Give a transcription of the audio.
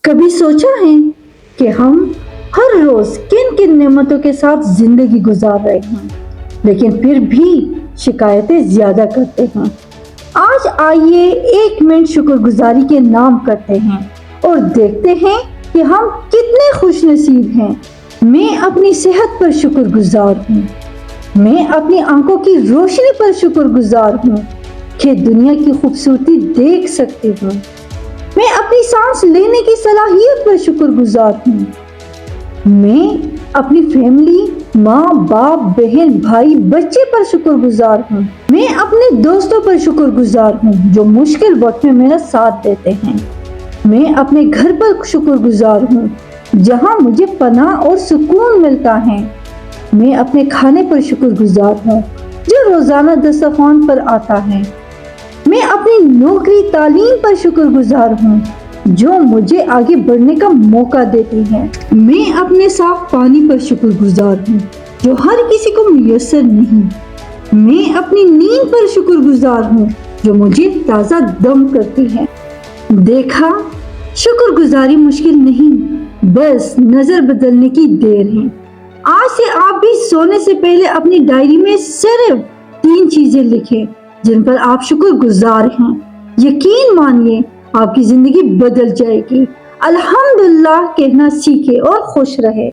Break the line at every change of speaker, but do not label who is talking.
کبھی سوچا ہے کہ ہم ہر روز کن کن نعمتوں کے ساتھ زندگی گزار رہے ہیں لیکن پھر بھی شکایتیں زیادہ کرتے ہیں۔ آج آئیے 1 منٹ شکر گزاری کے نام کرتے ہیں اور دیکھتے ہیں کہ ہم کتنے خوش نصیب ہیں۔ میں اپنی صحت پر شکر گزار ہوں۔ میں اپنی آنکھوں کی روشنی پر شکر گزار ہوں کہ دنیا کی خوبصورتی دیکھ سکتی ہوں۔ میں اپنی سانس لینے کی صلاحیت پر شکر گزار ہوں۔ میں اپنی فیملی، ماں باپ، بہن بھائی، بچے پر شکر گزار ہوں۔ میں اپنے دوستوں پر شکر گزار ہوں جو مشکل وقت میں میرا ساتھ دیتے ہیں۔ میں اپنے گھر پر شکر گزار ہوں جہاں مجھے پناہ اور سکون ملتا ہے۔ میں اپنے کھانے پر شکر گزار ہوں جو روزانہ دسترخوان پر آتا ہے۔ میں اپنی نوکری، تعلیم پر شکر گزار ہوں جو مجھے آگے بڑھنے کا موقع دیتی ہے۔ میں اپنے صاف پانی پر شکر گزار ہوں جو ہر کسی کو میسر نہیں۔ میں اپنی نیند پر شکر گزار ہوں جو مجھے تازہ دم کرتی ہے۔ دیکھا، شکر گزاری مشکل نہیں، بس نظر بدلنے کی دیر ہے۔ آج سے آپ بھی سونے سے پہلے اپنی ڈائری میں صرف 3 چیزیں لکھیں جن پر آپ شکر گزار ہیں۔ یقین مانیے آپ کی زندگی بدل جائے گی۔ الحمدللہ کہنا سیکھیں اور خوش رہیں۔